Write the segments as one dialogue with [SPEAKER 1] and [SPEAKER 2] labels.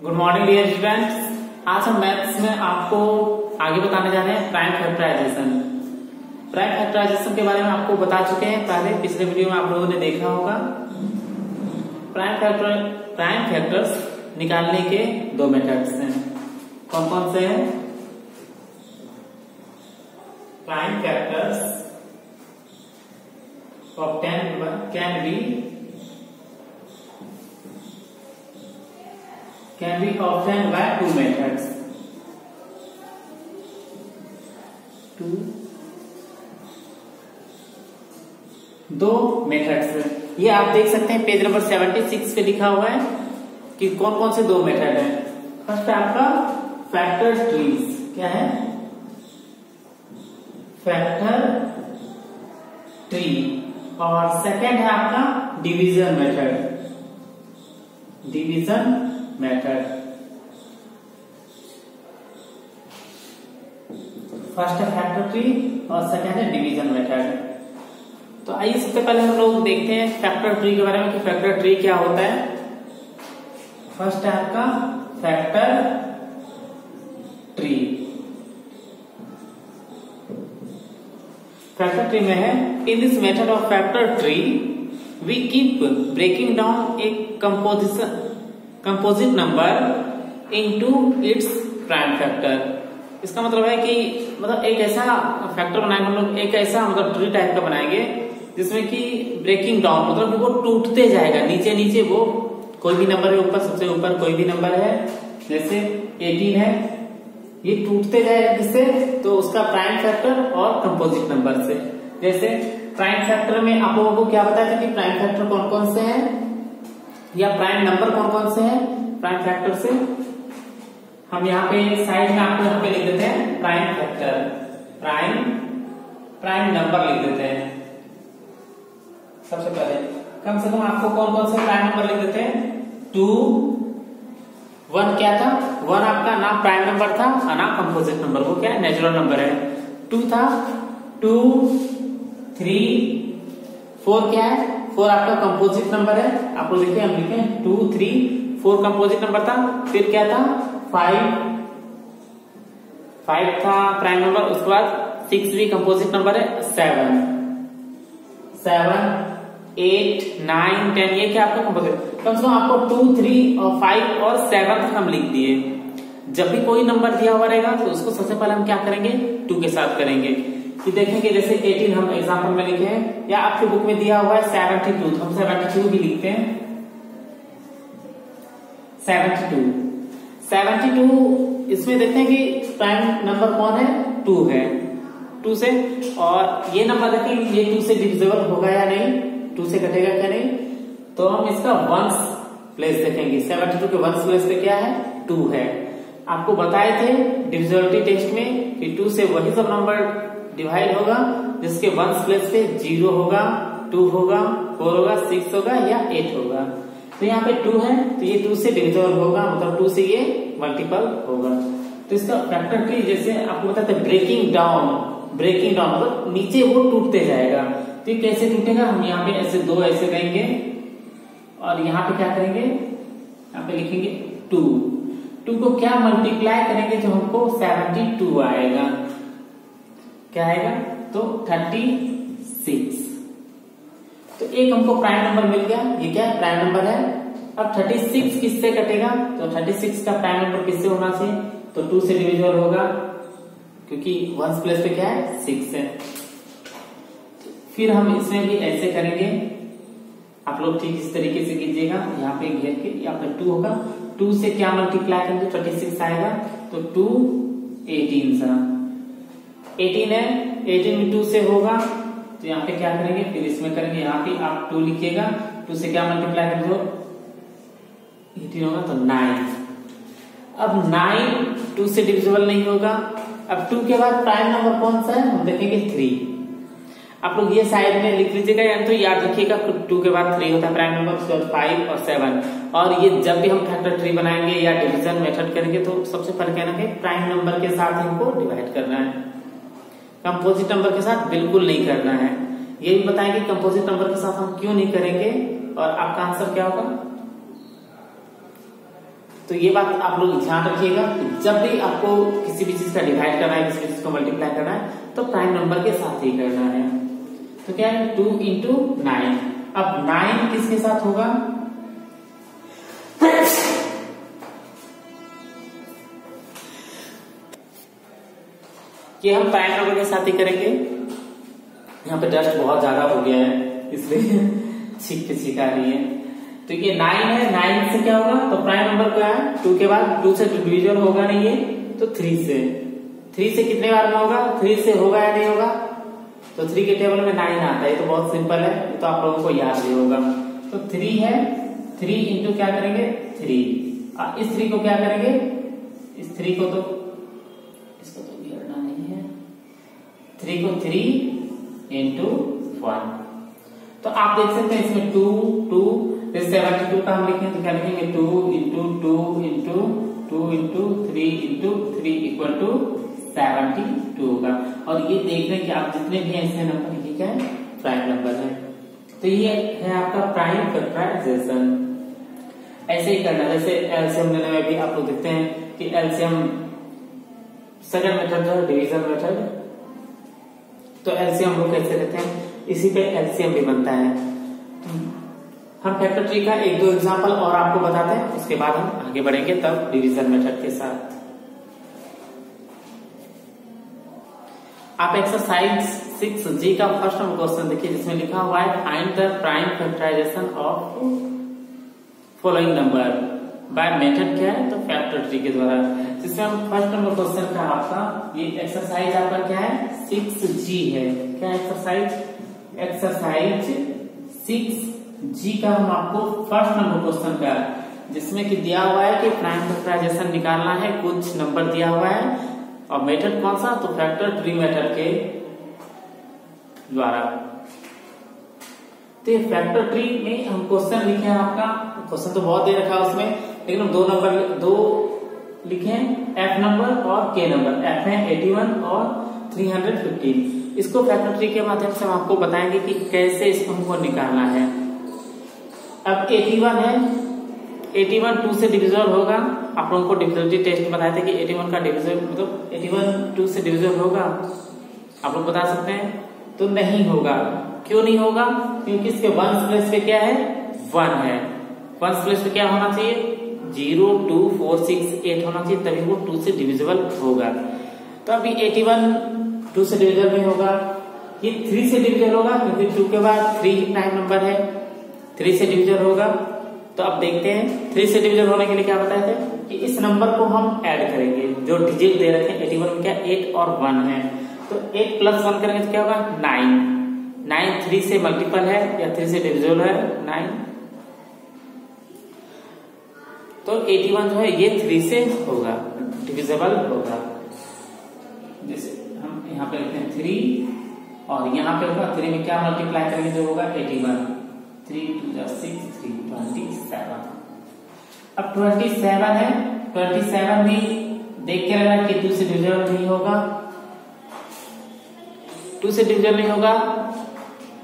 [SPEAKER 1] Good morning dear students. आज हम maths में आपको आगे बताने जा रहे हैं प्राइम फैक्टराइजेशन। प्राइम फैक्टराइजेशन के बारे में आपको बता चुके हैं पहले, पिछले वीडियो में आप लोगों ने देखा होगा। प्राइम फैक्टर्स निकालने के दो मेथड्स हैं। कौन कौन से हैं? Prime factors obtained can be obtained by two methods. दो मेथड्स। ये आप देख सकते हैं पेज नंबर 76 पे लिखा हुआ है कि कौन कौन से दो मेथड हैं। फर्स्ट है आपका फैक्टर ट्रीज। क्या है? Factor tree. और सेकंड है आपका division method. Division method. First है फैक्टर ट्री और सेकंड है डिवीजन मेथड। तो आइए सबसे पहले हम लोग देखते हैं फैक्टर ट्री के बारे में कि फैक्टर ट्री क्या होता है। फर्स्ट है आपका फैक्टर ट्री। फैक्टर ट्री में है in this method of factor tree we keep breaking down a composite number into its prime factor. इसका मतलब है कि एक ऐसा फैक्टर बनाएंगे हम लोग, एक ऐसा ट्री टाइप का बनाएंगे जिसमें कि ब्रेकिंग डाउन मतलब कि वो टूटते जाएगा नीचे नीचे। वो कोई भी नंबर है ऊपर, सबसे ऊपर कोई भी नंबर है, जैसे 18 है, ये टूटते जाएगा किससे? तो उसका प्राइम फैक्टर और कंपोजिट नंबर से। जैसे प्राइम फैक्टर में आप लोगों को क्या बताया था कि प्राइम फैक्टर कौन कौन से हैं या प्राइम नंबर कौन कौन से हैं प्राइम फैक्टर से। हम यहाँ पे साइड में आपको यहाँ पे लिख देते हैं प्राइम फैक्टर, प्राइम नंबर लिख देते हैं। सबसे पहले कम से कम आपको कौन कौन से प्राइम नंबर लिख देते हैं? 2, 1 क्या था? 1 आपका ना प्राइम नंबर था और ना कंपोजिट नंबर। वो क्या है? नेचुरल नंबर है। 2 था, 2, 3, 4 क्या है? 4 आपका कंपोजिट नंबर है। आप लोग देखिए, हम लिखे 2, 3, 4 कंपोजिट नंबर था। फिर क्या था? 5 था प्राइम नंबर। उसके बाद 6 भी कंपोजिट नंबर है। 7, 8, 9, 10 ये क्या आपका कंपोजिट। कम से कम आपको 2, 3 और 5 और 7 तक हम लिख दिए। जब भी कोई नंबर दिया हुआ रहेगा तो उसको सबसे पहले हम क्या करेंगे? 2 के साथ करेंगे। कि देखेंगे जैसे 18 हम एग्जांपल में लिखे हैं, या आपके बुक में दिया हुआ है 72, तो हम 72 भी लिखते हैं। 72 इसमें देखते हैं कि प्राइम नंबर कौन है? 2 है। 2 से, और ये नंबर देखें ये 2 से डिविजिबल होगा या नहीं, 2 से कटेगा क्या नहीं। तो हम इसका वंस प्लेस देखेंगे। 72 के वंस प्लेस पे क्या है? 2 है। आपको बताए थे डिविजिबिलिटी टेस्ट में कि 2 से वही सब नंबर डिवाइड होगा जिसके वंस प्लेस पे 0 होगा, 2 होगा, 4 होगा, 6 होगा या 8 होगा। तो यहाँ पे 2 है तो ये 2 से डिविजिबल होगा, मतलब 2 से ये मल्टीपल होगा। तो इसका फैक्टर ट्री जैसे आपको बताते ब्रेकिंग डाउन मतलब नीचे वो टूटते जाएगा। तो ये कैसे टूटेगा? हम यहाँ पे ऐसे 2 ऐसे करेंगे और यहाँ पे क्या करेंगे? यहाँ पे लिखेंगे 2 को क्या मल्टीप्लाई करेंगे तो हमको 72 आएगा। क्या आएगा? तो 36। तो एक हमको प्राइम नंबर मिल गया। ये क्या प्राइम नंबर है। अब 36 किससे कटेगा? तो 36 का प्राइम नंबर किससे होना चाहिए? तो 2 से डिविजिबल होगा, क्योंकि वंस प्लेस पे क्या है? 6 है। फिर हम इसमें भी ऐसे करेंगे। आप लोग ठीक इस तरीके से कीजिएगा। यहाँ पे घेर के यहाँ पे 2 होगा, 2 से क्या मल्टीप्लाई करेंगे? 36 आएगा। तो 2, 18 सा 18 है। 18 में 2 से होगा तो यहाँ पे क्या करेंगे? फिर इसमें करेंगे, यहाँ पे आप 2 लिखिएगा। 2 से क्या मल्टीप्लाई करेंगे? तो 18 होगा तो 9। अब 9 2 से डिविजिबल नहीं होगा। अब 2 के बाद प्राइम नंबर कौन सा है? हम देखेंगे 3। आप लोग ये साइड में लिख लीजिएगा या तो याद रखिएगा 2 के बाद 3 होता है प्राइम नंबर, उसके बाद 5 और 7। और ये जब भी हम फैक्टर ट्री बनाएंगे या डिवीजन मेथड करेंगे तो सबसे पहले कहना है प्राइम नंबर के साथ हमको डिवाइड करना है, कंपोजिट नंबर के साथ बिल्कुल नहीं करना है। ये भी बताएंगे कंपोजिट नंबर के साथ हम क्यों नहीं करेंगे और आपका आंसर क्या होगा। तो ये बात आप लोग ध्यान रखिएगा, जब भी आपको किसी भी चीज का डिवाइड करना है, किसी भी चीज को मल्टीप्लाई करना है तो प्राइम नंबर के साथ ही करना है। तो क्या है 2 into 9। अब 9 किसके साथ होगा, ये हम प्राइम नंबर के साथ ही करेंगे। यहाँ पे डस्ट बहुत ज्यादा हो गया है इसलिए छींक पे छींक आ रही है। तो ये 9 है, 9 से क्या होगा, तो प्राइम नंबर क्या है 2 के बाद 2 से डिविजन होगा नहीं ये, तो 3 से कितने बार में होगा, 3 से होगा या नहीं होगा, तो 3 के टेबल में 9 आता है। तो बहुत सिंपल है, तो आप लोगों को याद भी होगा। तो 3 है, 3 इंटू क्या करेंगे 3, इस 3 को क्या करेंगे, इस 3 को तो इसको तो गिरना नहीं है, 3 को 3 इंटू 1। तो आप देख सकते हैं इसमें 2 2 72 का हम लिखेंगे तो क्या लिखेंगे 2 into 2 into 2 into 3 into 3 equal to 72 का। और ये देख रहे हैं कि आप जितने भी ऐसे नंबर, ये क्या है प्राइम नंबर है। तो ये है आपका प्राइम फैक्टराइजेशन। ऐसे ही करना, जैसे एलसीएम लेने में भी आप लोग देखते हैं कि एलसीएम सेकंड मेथड है डिवीजन मेथड, तो एलसीएम हम लोग कैसे लेते हैं, इसी पे एलसीएम भी बनता है। हम फैक्टर ट्री का 1-2 एग्जांपल और आपको बताते हैं, उसके बाद हम आगे बढ़ेंगे तब डिवीजन मेथड के साथ। आप एक्सरसाइज 6G का फर्स्ट नंबर क्वेश्चन देखिए, जिसमें लिखा हुआ है find the prime factorization of following number by method, क्या है तो फैक्टर ट्री के द्वारा। जिसमें हम फर्स्ट नंबर क्वेश्चन का आपका ये एक्सरसाइज आपका क्या है 6G है। क्या एक्सरसाइज 6G का हम आपको फर्स्ट नंबर क्वेश्चन का, जिसमें कि दिया हुआ है कि प्राइम फैक्टराइजेशन निकालना है, कुछ नंबर दिया हुआ है और मेथड कौन सा, तो फैक्टर ट्री मेथड के द्वारा। तो ये फैक्टर ट्री में हम क्वेश्चन लिखे हैं, आपका क्वेश्चन तो बहुत दे रखा है उसमें, लेकिन हम 2 नंबर 2 लिखे हैं, एफ नंबर और के नंबर। एफ है 81 और 315। इसको फैक्टर ट्री के माध्यम से हम आपको बताएंगे कि कैसे इसको हमको निकालना है। अब 81 है, 81 2 से डिविजल होगा। आप लोगों को डिविजिबिलिटी टेस्ट बताए थे कि 81 का डिविजल मतलब 81 2 से डिविजल होगा, आप लोग बता सकते हैं, तो नहीं होगा। क्यों नहीं होगा, क्योंकि इसके 1 प्लेस पे क्या है 1 है, 1 प्लेस पे क्या होना चाहिए 0 2 4 6 8 होना चाहिए, तभी वो 2 से डिविजिबल होगा। तो अभी 81 2 से डिविजल नहीं होगा, ये 3 से डिविजल होगा, क्योंकि 2 के बाद 3 ही प्राइम नंबर है, 3 से डिविजल होगा। तो अब देखते हैं 3 से डिविजल होने के लिए क्या बताए थे कि इस नंबर को हम ऐड करेंगे, जो डिजिट दे रखे हैं 81 में क्या 8 और 1 है, तो 8 + 1 करेंगे तो क्या होगा 9। 9 3 से मल्टीपल है या 3 से डिविजिबल है 9, तो 81 जो है ये 3 से होगा डिविजिबल होगा। जैसे हम यहाँ पे लिखते हैं 3 और यहाँ पे होगा 3 में क्या मल्टीप्लाई करेंगे जो होगा 81, 3 2 6 3 27। अब 27 है, 27 भी देख के लगा कि 2 से डिविजल नहीं होगा, 2 से डिविजल नहीं होगा,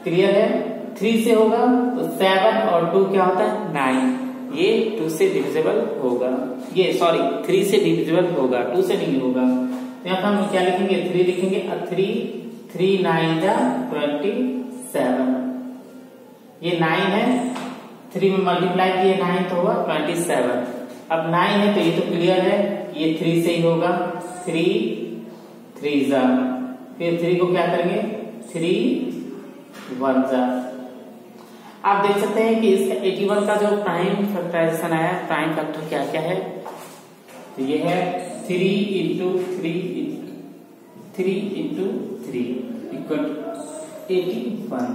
[SPEAKER 1] क्लियर है। 3 से होगा तो 7 और 2 क्या होता है 9, ये 2 से डिविजिबल होगा, ये सॉरी 3 से डिविजिबल होगा, 2 से नहीं होगा। तो यहाँ पर हम क्या लिखेंगे 3 लिखेंगे, 3 9 जा 27, ये 9 है, 3 में मल्टीप्लाई किए 9 तो होगा 27। अब 9 है तो ये तो क्लियर है, ये 3 से ही होगा, 3 जा, फिर 3 को क्या करेंगे 3 1 जा। आप देख सकते हैं कि इसका 81 का जो प्राइम फैक्टराइजेशन आया, प्राइम फैक्टर क्या क्या है, तो ये है 3 इंटू 3 इक्वल 81।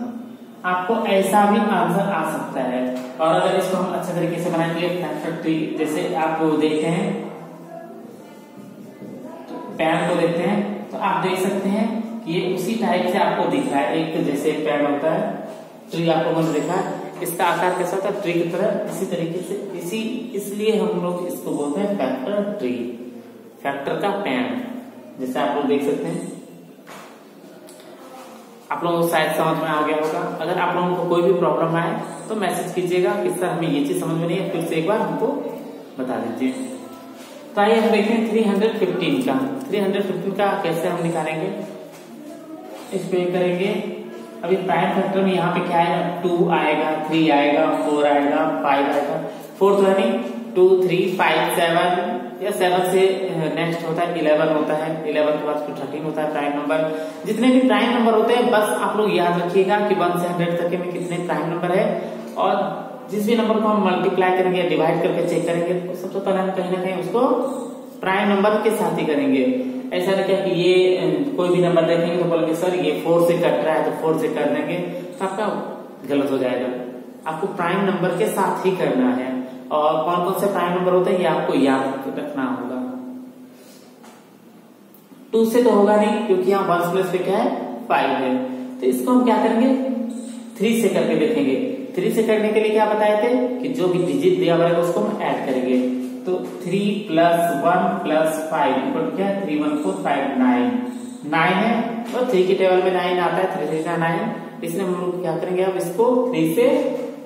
[SPEAKER 1] आपको ऐसा भी आंसर आ सकता है। और अगर इसको हम अच्छे तरीके से बनाएंगे फैक्टर ट्री, जैसे आप देखते हैं तो पैड को देखते हैं तो आप देख सकते हैं कि ये उसी टाइप से आपको दिख रहा है, एक जैसे पैड होता है ट्री आपको मन देखा है, इसका आकार कैसा होता है ट्री की तरह, इसी तरीके से इसलिए हम लोग इसको बोलते हैं फैक्टर ट्री, फैक्टर का पैड, जैसे आप लोग देख सकते हैं। आप लोगों को शायद समझ में आ गया होगा। अगर आप लोगों को कोई भी प्रॉब्लम आए तो मैसेज कीजिएगा कि सर हमें ये चीज समझ में नहीं है, फिर से एक बार हमको बता दीजिए। तो आइए हम देखें 315 का। 315 का कैसे हम निकालेंगे, इसको करेंगे। अभी प्राइम फैक्टर में यहाँ पे क्या आएगा, 2 आएगा, 3 आएगा, 4 आएगा, 5 आएगा। 4 तो है नहीं, 2, 3, 5, 7 या 7 से नेक्स्ट होता है 11 होता है, 11 के बाद फिर 13 होता है प्राइम नंबर। जितने भी प्राइम नंबर होते हैं बस आप लोग याद रखिएगा कि 1 से 100 तक में कितने प्राइम नंबर है, और जिस भी नंबर को हम मल्टीप्लाई करेंगे, डिवाइड करके चेक करेंगे, तो सबसे पहले हम कहीं ना कहीं उसको प्राइम नंबर के साथ ही करेंगे। ऐसा नहीं क्या कि ये कोई भी नंबर देखेंगे तो बोलेंगे सर ये 4 से कट रहा है तो 4 से कर देंगे, तो आपका गलत हो जाएगा। आपको प्राइम नंबर के साथ ही करना है। और कौन कौन से प्राइम नंबर होते हैं ये आपको याद रखना होगा। 2 से तो होगा नहीं क्योंकि यहाँ 1 प्लस पे क्या है, 5 है। तो इसको हम क्या करेंगे, 3 से करके देखेंगे। 3 से करने के लिए क्या बताए थे कि जो भी डिजिट दिया हुआ है उसको हम ऐड करेंगे। तो 3 + 1 + 5 इक्वल क्या है, 3 1 4 5 9 है, और 3 के टेबल में 9 आता है, 3 3 9। इसलिए हम लोग क्या करेंगे, अब इसको 3 से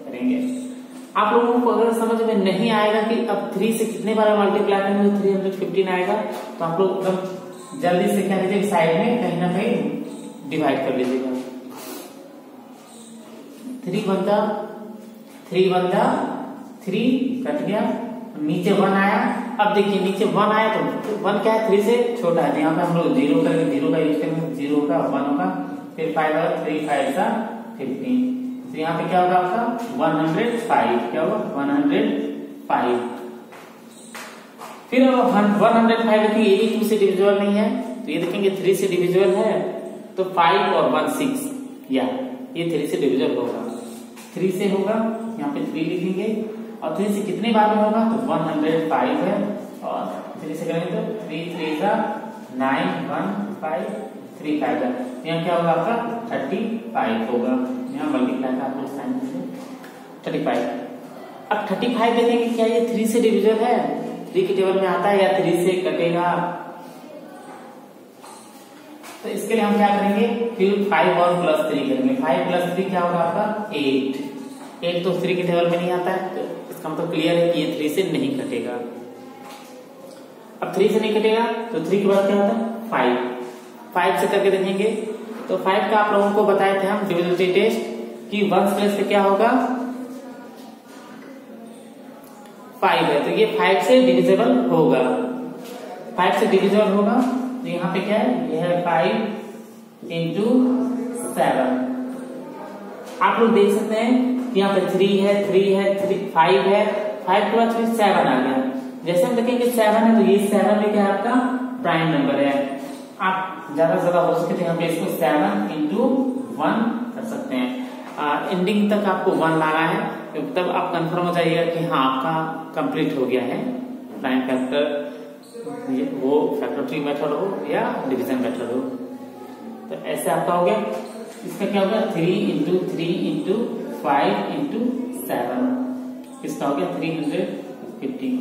[SPEAKER 1] करेंगे। आप लोगों को अगर समझ में नहीं आएगा कि अब 3 से कितने बार मल्टीप्लाई करेंगे तो 315 आएगा, तो आप लोग एकदम जल्दी से क्या लीजिए, साइड में कहीं ना कहीं डिवाइड कर लीजिएगा। 3 1 3 कट गया, नीचे 1 आया। अब देखिए नीचे 1 आया तो 1 क्या है, 3 से छोटा है, तो यहाँ पे हम लोग 0 करेंगे, 0 का यूज करेंगे, 0 होगा 1 होगा, फिर 5 होगा, 3 5 सा 15। तो यहाँ पे क्या होगा आपका 105, क्या होगा 105। फिर 105 देखिए ये भी 2 से डिविजिबल नहीं है, तो ये देखेंगे 3 से डिविजिबल है, तो 5 और 1 6, या ये 3 से डिविजिबल होगा। 3 से होगा, यहाँ पे 3 लिखेंगे, और 3 से कितने बार में होगा, तो 105 है, और 3 से करेंगे तो 3 3 9 1 5 3 5 है, यहाँ क्या होगा आपका 35 होगा। यहाँ मल्टीप्लाई का आप लोग साइन करेंगे 35। अब 35 देखेंगे क्या ये 3 से डिविजिबल है, 3 के टेबल में आता है या 3 से कटेगा, तो इसके लिए हम क्या करेंगे, फिर 5 और +3 करेंगे। 5 + 3 क्या होगा आपका 8 तो 3 के टेबल में नहीं आता है, तो इसका मतलब क्लियर है कि ये 3 से नहीं कटेगा। अब 3 से नहीं कटेगा तो 3 के बाद क्या होता है 5 से करके देखेंगे। तो 5 का आप लोगों को बताए थे हम डिविजिबिलिटी टेस्ट कि 1 प्लस पे क्या होगा 5 है, तो ये 5 से डिविजिबल होगा। 5 से डिविजिबल होगा तो यहाँ पे क्या है, यह है 5 × 7। आप लोग देख सकते हैं कि यहाँ पे 3 है 5 है, 5 के बाद फिर 7 आ गया। जैसे हम देखेंगे 7 है तो ये 7 में क्या है आपका प्राइम नंबर है। आप ज्यादा से ज्यादा हो सके तो यहाँ पे इसको 7 × 1 कर सकते हैं। एंडिंग तक आपको 1 लाना है, तब आप कंफर्म हो जाइएगा कि हाँ आपका कंप्लीट हो गया है प्राइम फैक्टर, वो फैक्टर ट्री मेथड हो या डिवीजन मेथड हो। तो ऐसे आपका हो गया। इसका क्या होगा 3 × 3 × 5 × 7, इसका हो गया 350।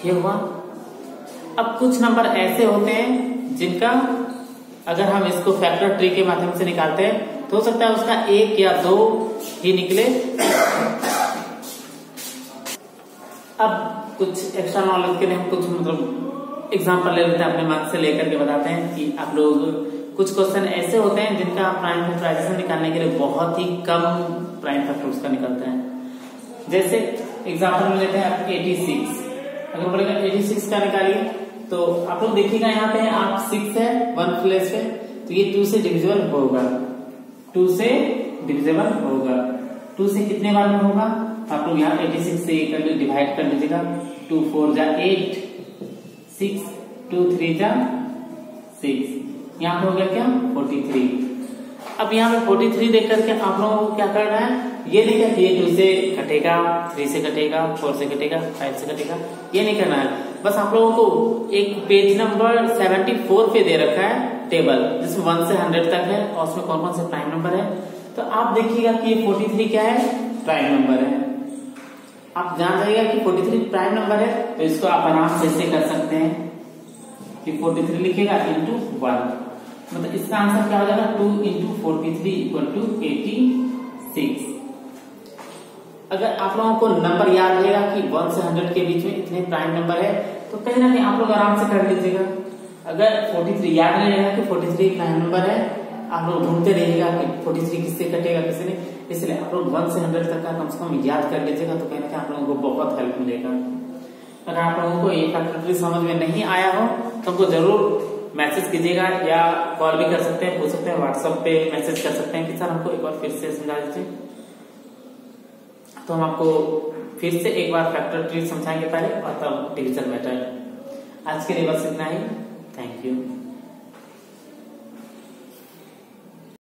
[SPEAKER 1] ये हुआ। अब कुछ नंबर ऐसे होते हैं जिनका अगर हम इसको फैक्टर ट्री के माध्यम से निकालते हैं तो हो सकता है उसका 1 या 2 ही निकले। अब कुछ एक्स्ट्रा नॉलेज के लिए हम कुछ मतलब एग्जांपल ले लेते हैं, अपने मार्क्स से लेकर के बताते हैं कि आप लोग कुछ क्वेश्चन ऐसे होते हैं जिनका प्राइम फैक्टराइजेशन निकालने के लिए बहुत ही कम प्राइम फैक्टर उसका निकलता है। जैसे एग्जांपल में लेते हैं 86, अगर बोलेगा 86 का निकालिए तो आप लोग देखिएगा यहाँ पे आप 6 है 1 प्लेस पे, तो ये 2 से डिविजिबल होगा, 2 से डिविजिबल होगा। 2 से कितने बार में होगा, आप लोग यहाँ 86 से डिवाइड कर लीजिएगा। 2 4 जा 8, 6 2 3 जा 6, यहाँ पे हो गया क्या 43। अब यहाँ पे 43 देख करके आप लोगों को क्या करना है, ये नहीं क्या ये 2 से कटेगा, 3 से कटेगा, 4 से कटेगा, 5 से कटेगा, ये नहीं करना है। बस आप लोगों को एक पेज नंबर 74 पे दे रखा है टेबल जिसमें 1 से 100 तक है और उसमें कौन कौन से प्राइम नंबर है। तो आप देखिएगा कि ये 43 क्या है प्राइम नंबर है। आप जान जाइएगा कि 43 प्राइम नंबर है, तो इसको आप आराम से ऐसे कर सकते हैं कि 43 लिखेगा × 1, मतलब इसका आंसर क्या हो जाएगा 2 × 43 = 86। अगर आप लोगों को नंबर याद रहेगा कि 1 से 100 के बीच में इतने प्राइम नंबर है तो कहीं ना कहीं आप लोग आराम से कर लीजिएगा। अगर 43 याद नहीं रहेगा कि 43 प्राइम नंबर है, आप लोग ढूंढते रहिएगा कि 43 किससे कटेगा किससे नहीं, इसलिए आप लोग 1 से 100 तक का कम से कम याद कर लीजिएगा तो कहीं ना कहीं आप लोगों को बहुत हेल्प मिलेगा। अगर आप लोगों को ये फैक्टर ट्री समझ में नहीं आया हो तो हमको जरूर मैसेज कीजिएगा या कॉल भी कर सकते हैं, पूछ सकते हैं, व्हाट्सएप पे मैसेज कर सकते हैं कि सर हमको एक बार फिर से समझा दीजिए, तो हम आपको फिर से एक बार फैक्टर ट्री समझाएंगे पहले और तब डिवीजन मेथड। आज के लिए बस इतना ही। Thank you.